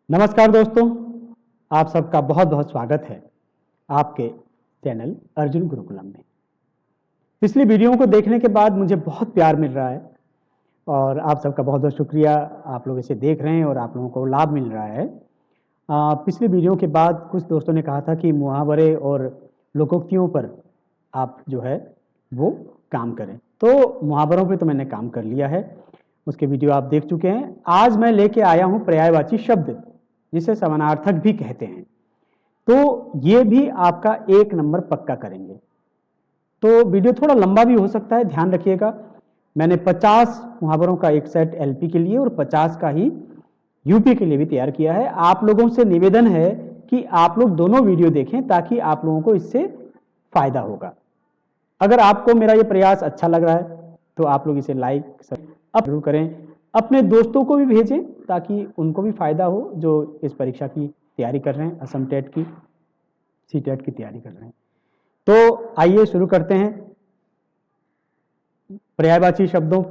नमस्कार दोस्तों, आप सबका बहुत बहुत स्वागत है आपके चैनल अर्जुन गुरुकुलम में। पिछली वीडियो को देखने के बाद मुझे बहुत प्यार मिल रहा है और आप सबका बहुत बहुत शुक्रिया। आप लोग इसे देख रहे हैं और आप लोगों को लाभ मिल रहा है। पिछली वीडियो के बाद कुछ दोस्तों ने कहा था कि मुहावरे और लोकोक्तियों पर आप जो है वो काम करें, तो मुहावरों पे तो मैंने काम कर लिया है, उसके वीडियो आप देख चुके हैं। आज मैं लेके आया हूँ पर्यायवाची शब्द, जिसे समानार्थक भी कहते हैं, तो ये भी आपका 1 नंबर पक्का करेंगे। तो वीडियो थोड़ा लंबा भी हो सकता है, ध्यान रखिएगा। मैंने 50 मुहावरों का एक सेट एलपी के लिए और 50 का ही यूपी के लिए भी तैयार किया है। आप लोगों से निवेदन है कि आप लोग दोनों वीडियो देखें ताकि आप लोगों को इससे फायदा होगा। अगर आपको मेरा ये प्रयास अच्छा लग रहा है तो आप लोग इसे लाइक जरूर करें, अपने दोस्तों को भी भेजें ताकि उनको भी फायदा हो जो इस परीक्षा की तैयारी कर रहे हैं, असम टेट की, सी टेट की तैयारी कर रहे हैं। तो आइए शुरू करते हैं। पर्यायवाची शब्दों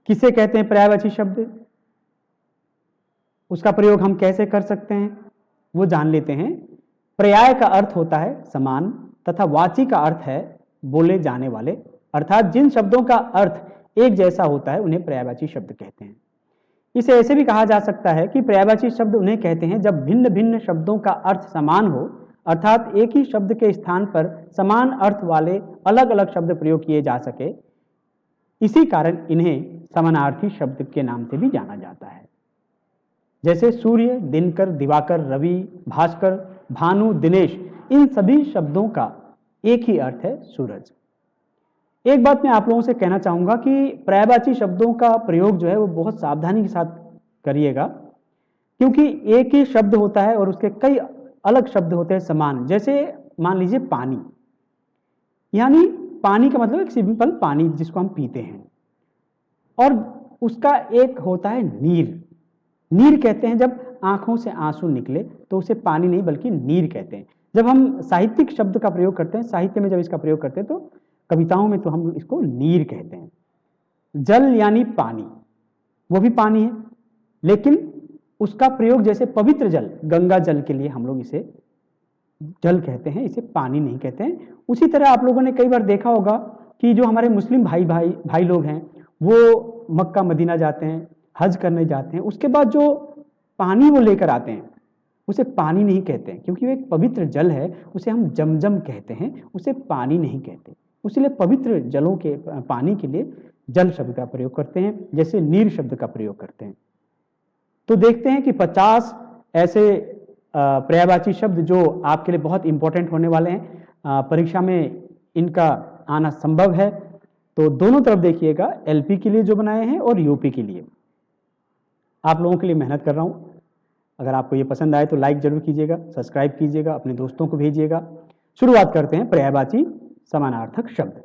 किसे कहते हैं? पर्यायवाची शब्द, उसका प्रयोग हम कैसे कर सकते हैं वो जान लेते हैं। पर्याय का अर्थ होता है समान तथा वाची का अर्थ है बोले जाने वाले, अर्थात जिन शब्दों का अर्थ एक जैसा होता है उन्हें पर्यायवाची शब्द कहते हैं। इसे ऐसे भी कहा जा सकता है कि पर्यायवाची शब्द उन्हें कहते हैं जब भिन्न भिन्न शब्दों का अर्थ समान हो, अर्थात एक ही शब्द के स्थान पर समान अर्थ वाले अलग अलग शब्द प्रयोग किए जा सके। इसी कारण इन्हें समानार्थी शब्द के नाम से भी जाना जाता है। जैसे सूर्य, दिनकर, दिवाकर, रवि, भास्कर, भानु, दिनेश, इन सभी शब्दों का एक ही अर्थ है सूरज। एक बात मैं आप लोगों से कहना चाहूंगा कि पर्यायवाची शब्दों का प्रयोग जो है वो बहुत सावधानी के साथ करिएगा, क्योंकि एक ही शब्द होता है और उसके कई अलग शब्द होते हैं समान। जैसे मान लीजिए पानी, यानी पानी का मतलब एक सिंपल पानी जिसको हम पीते हैं, और उसका एक होता है नीर। नीर कहते हैं जब आंखों से आंसू निकले तो उसे पानी नहीं बल्कि नीर कहते हैं। जब हम साहित्यिक शब्द का प्रयोग करते हैं, साहित्य में जब इसका प्रयोग करते हैं तो कविताओं में तो हम इसको नीर कहते हैं। जल यानी पानी, वो भी पानी है, लेकिन उसका प्रयोग जैसे पवित्र जल, गंगा जल के लिए हम लोग इसे जल कहते हैं, इसे पानी नहीं कहते हैं। उसी तरह आप लोगों ने कई बार देखा होगा कि जो हमारे मुस्लिम भाई लोग हैं वो मक्का मदीना जाते हैं, हज करने जाते हैं, उसके बाद जो पानी वो लेकर आते हैं उसे पानी नहीं कहते हैं, क्योंकि वो एक पवित्र जल है, उसे हम जमजम कहते हैं, उसे पानी नहीं कहते। इसलिए पवित्र जलों के पानी के लिए जल शब्द का प्रयोग करते हैं, जैसे नीर शब्द का प्रयोग करते हैं। तो देखते हैं कि 50 ऐसे पर्यायवाची शब्द जो आपके लिए बहुत इंपॉर्टेंट होने वाले हैं, परीक्षा में इनका आना संभव है। तो दोनों तरफ देखिएगा, एलपी के लिए जो बनाए हैं और यूपी के लिए। आप लोगों के लिए मेहनत कर रहा हूं। अगर आपको ये पसंद आए तो लाइक जरूर कीजिएगा, सब्सक्राइब कीजिएगा, अपने दोस्तों को भेजिएगा। शुरुआत करते हैं पर्यायवाची समानार्थक शब्द।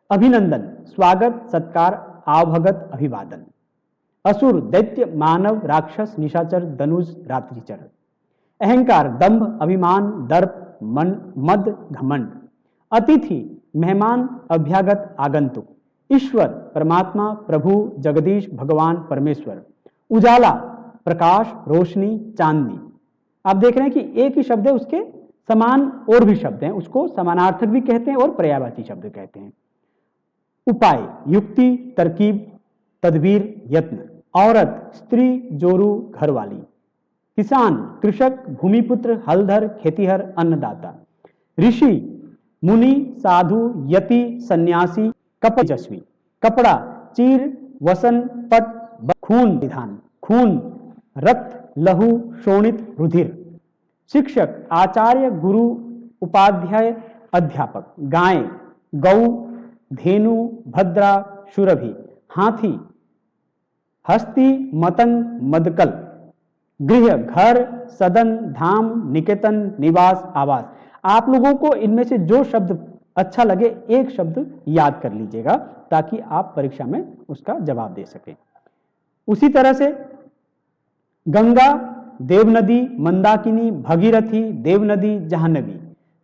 अभिनंदन, स्वागत, सत्कार, आवभगत, अभिवादन। असुर, दैत्य, मानव, राक्षस, निशाचर, धनुष, रात्रिचर। अहंकार, दंभ, अभिमान, दर्प, मद, घमंड। अतिथि, मेहमान, अभ्यागत, आगंतुक। ईश्वर, परमात्मा, प्रभु, जगदीश, भगवान, परमेश्वर। उजाला, प्रकाश, रोशनी, चांदनी। आप देख रहे हैं कि एक ही शब्द है, उसके समान और भी शब्द हैं, उसको समानार्थक भी कहते हैं और पर्यायवाची शब्द कहते हैं। उपाय, युक्ति, तरकीब, तदबीर, यत्न। औरत, स्त्री, जोरू, घरवाली। किसान, कृषक, भूमिपुत्र, हलधर, खेतीहर, अन्नदाता। ऋषि, मुनि, साधु, यति, सन्यासी, कपजस्वी। कपड़ा, चीर, वसन, पट, खून, विधान, खून, रक्त, लहू, शोणित, रुधिर। शिक्षक, आचार्य, गुरु, उपाध्याय, अध्यापक। गाय, गौ, धेनु, भद्रा, शुरभि। हाथी, हस्ती, मतंग, मदकल। गृह, घर, सदन, धाम, निकेतन, निवास, आवास। आप लोगों को इनमें से जो शब्द अच्छा लगे एक शब्द याद कर लीजिएगा ताकि आप परीक्षा में उसका जवाब दे सकें। उसी तरह से गंगा, देवनदी, मंदाकिनी, भगीरथी, देवनदी, जाह्नवी।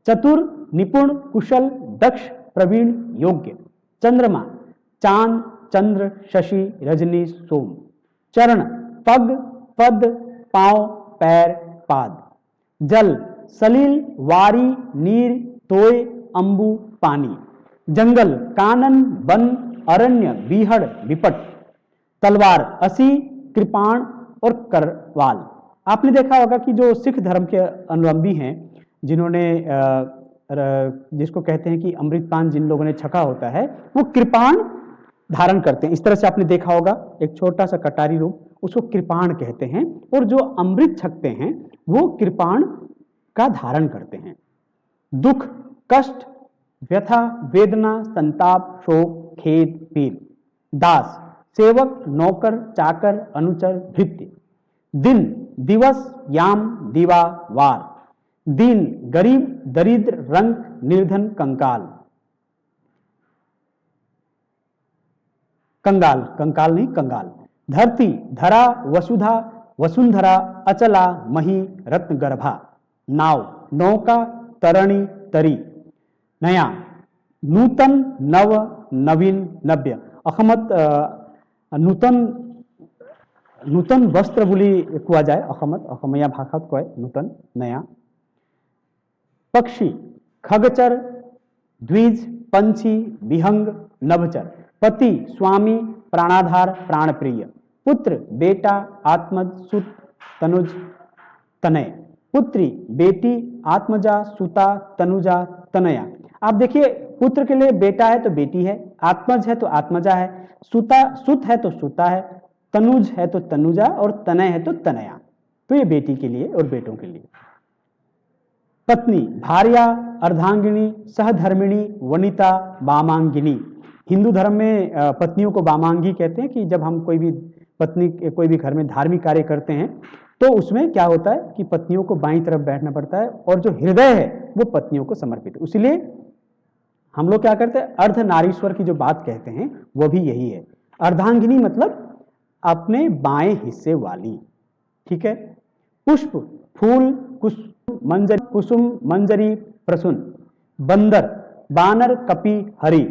चतुर, निपुण, कुशल, दक्ष, प्रवीण, योग्य। चंद्रमा, चांद, चंद्र, शशि, रजनी, सोम। चरण, पग, पद, पांव, पैर, पाद। जल, सलिल, वारी, नीर, तोय, अंबु, पानी। जंगल, कानन, वन, अरण्य, बीहड़, विपट। तलवार, असी, कृपाण और करवाल। आपने देखा होगा कि जो सिख धर्म के अनुयायी हैं, जिन्होंने जिसको कहते हैं कि अमृतपान जिन लोगों ने छका होता है, वो कृपाण धारण करते हैं। इस तरह से आपने देखा होगा एक छोटा सा कटारी रूप, उसको कृपाण कहते हैं। और जो अमृत छकते हैं वो कृपाण का धारण करते हैं। दुख, कष्ट, व्यथा, वेदना, संताप, शोक, खेद, पीर। दास, सेवक, नौकर, चाकर, अनुचर, भृत्य। दिन, दिवस, याम, दिवा, वार। दीन, गरीब, दरिद्र, रंक, निर्धन, कंकाल। कंगाल, कंकाल नहीं कंगाल। धरती, धरा, वसुधा, वसुंधरा, अचला, मही, रत्नगर्भा। नाव, नौका, तरणी, तरी। नया, नूतन, नव, नवीन, नव्य। अखमत नूतन नूतन वस्त्र बुली कुआ जाए अखमत अखमया भाषात कय नूतन नया। पक्षी, खगचर, द्विज, पंछी, विहंग, नभचर। पति, स्वामी, प्राणाधार, प्राणप्रिय। पुत्र, बेटा, आत्मज, सुत, तनुज, तनय। पुत्री, बेटी, आत्मजा, सुता, तनुजा, तनया। आप देखिए, पुत्र के लिए बेटा है तो बेटी है, आत्मज है तो आत्मजा है, सुता सुत है तो सुता है, तनुज है तो तनुजा और तनय है तो तनया। तो ये बेटी के लिए और बेटों के लिए। पत्नी, भार्या, अर्धांगिनी, सहधर्मिणी, वनिता, वामांगिनी। हिंदू धर्म में पत्नियों को वामांगी कहते हैं कि जब हम कोई भी पत्नी कोई भी घर में धार्मिक कार्य करते हैं तो उसमें क्या होता है कि पत्नियों को बाईं तरफ बैठना पड़ता है और जो हृदय है वो पत्नियों को समर्पित है। इसलिए हम लोग क्या करते हैं, अर्धनारीश्वर की जो बात कहते हैं वो भी यही है। अर्धांगिनी मतलब अपने बाएं हिस्से वाली, ठीक है। पुष्प, फूल, कुसुम, मंजरी, प्रसून। बंदर, बानर, कपि, हरि।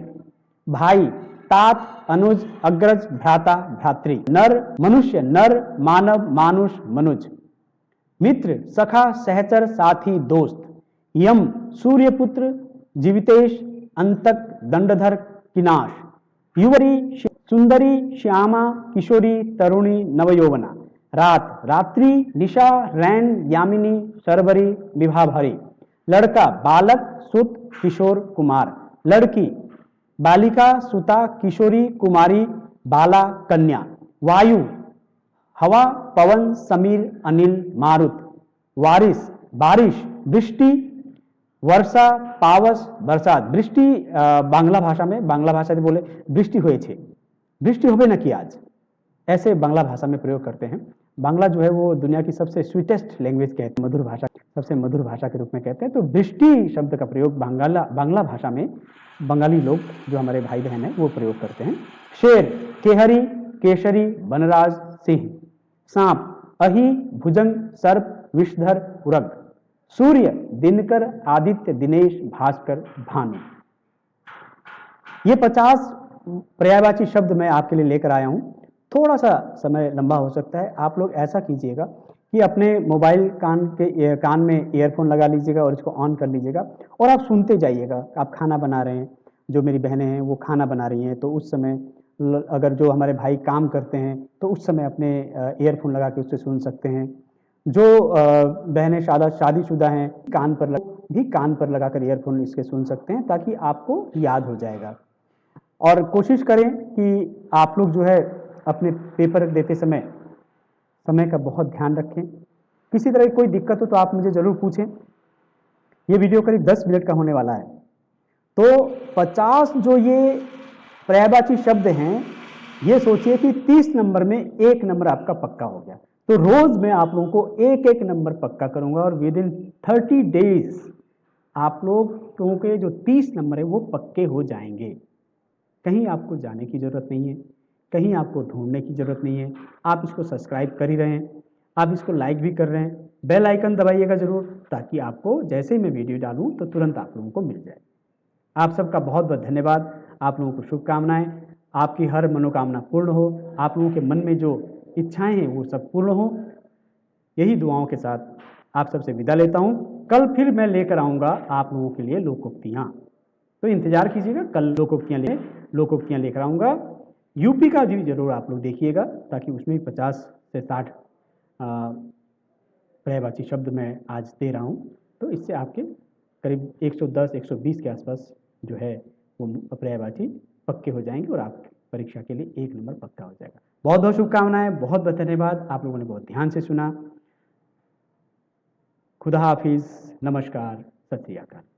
भाई, तात, अनुज, अग्रज, भ्राता, भ्रातृ। नर, मनुष्य, नर, मानव, मानुष, मनुज। मित्र, सखा, सहचर, साथी, दोस्त। यम, सूर्यपुत्र, जीवितेश, अंतक, दंडधर, किनाश। युवरी, सुंदरी, श्यामा, किशोरी, तरुणी, नवयौवना। रात, रात्रि, निशा, रैन, यामिनी, शर्वरी, विभाभरी। लड़का, बालक, सुत, किशोर, कुमार। लड़की, बालिका, सुता, किशोरी, कुमारी, बाला, कन्या। वायु, हवा, पवन, समीर, अनिल, मारुत। वारिस, बारिश, वृष्टि, वर्षा, पावस, बरसात। वृष्टि बांग्ला भाषा में, बांग्ला भाषा से बोले वृष्टि हुए छे, वृष्टि होबे न कि आज, ऐसे बांग्ला भाषा में प्रयोग करते हैं। बांग्ला जो है वो दुनिया की सबसे स्वीटेस्ट लैंग्वेज कहते हैं, मधुर भाषा, सबसे मधुर भाषा के रूप में कहते हैं। तो वृष्टि शब्द का प्रयोग बांग्ला भाषा में बंगाली लोग जो हमारे भाई बहन हैं वो प्रयोग करते हैं। शेर, केहरी, केसरी, वनराज, सिंह। सांप, अहि, भुजंग, सर्प, विषधर, उरग। सूर्य, दिनकर, आदित्य, दिनेश, भास्कर, भानु। ये 50 पर्यायवाची शब्द मैं आपके लिए लेकर आया हूं। थोड़ा सा समय लंबा हो सकता है, आप लोग ऐसा कीजिएगा कि अपने मोबाइल कान में ईयरफोन लगा लीजिएगा और इसको ऑन कर लीजिएगा और आप सुनते जाइएगा। आप खाना बना रहे हैं, जो मेरी बहनें हैं वो खाना बना रही हैं, तो उस समय अगर जो हमारे भाई काम करते हैं तो उस समय अपने ईयरफोन लगा के उससे सुन सकते हैं। जो बहनें शादीशुदा हैं, कान पर लगाकर ईयरफोन इसके सुन सकते हैं, ताकि आपको याद हो जाएगा। और कोशिश करें कि आप लोग जो है अपने पेपर देते समय का बहुत ध्यान रखें। किसी तरह की कोई दिक्कत हो तो आप मुझे ज़रूर पूछें। ये वीडियो करीब 10 मिनट का होने वाला है। तो 50 जो ये पर्यायवाची शब्द हैं, ये सोचिए कि 30 नंबर में 1 नंबर आपका पक्का हो गया। तो रोज मैं आप लोगों को एक एक नंबर पक्का करूंगा और विद इन 30 डेज आप लोगों के जो 30 नंबर है वो पक्के हो जाएंगे। कहीं आपको जाने की ज़रूरत नहीं है, कहीं आपको ढूंढने की ज़रूरत नहीं है। आप इसको सब्सक्राइब कर ही रहे हैं, आप इसको लाइक भी कर रहे हैं, बेल आइकन दबाइएगा ज़रूर, ताकि आपको जैसे ही मैं वीडियो डालूं तो तुरंत आप लोगों को मिल जाए। आप सबका बहुत बहुत धन्यवाद। आप लोगों को शुभकामनाएं, आपकी हर मनोकामना पूर्ण हो। आप लोगों के मन में जो इच्छाएं हैं वो सब पूर्ण हो। यही दुआओं के साथ आप सबसे विदा लेता हूँ। कल फिर मैं लेकर आऊँगा आप लोगों के लिए लोकोक्तियाँ, तो इंतजार कीजिएगा, कल लोकोक्तियाँ लेकर आऊँगा। यूपी का भी जरूर आप लोग देखिएगा, ताकि उसमें भी 50 से 60 पर्यायवाची शब्द मैं आज दे रहा हूँ, तो इससे आपके करीब 110-120 के आसपास जो है वो पर्यायवाची पक्के हो जाएंगे और आप परीक्षा के लिए 1 नंबर पक्का हो जाएगा। बहुत बहुत शुभकामनाएं, बहुत बहुत धन्यवाद, आप लोगों ने बहुत ध्यान से सुना। खुदा हाफिज, नमस्कार, सत श्री अकाल।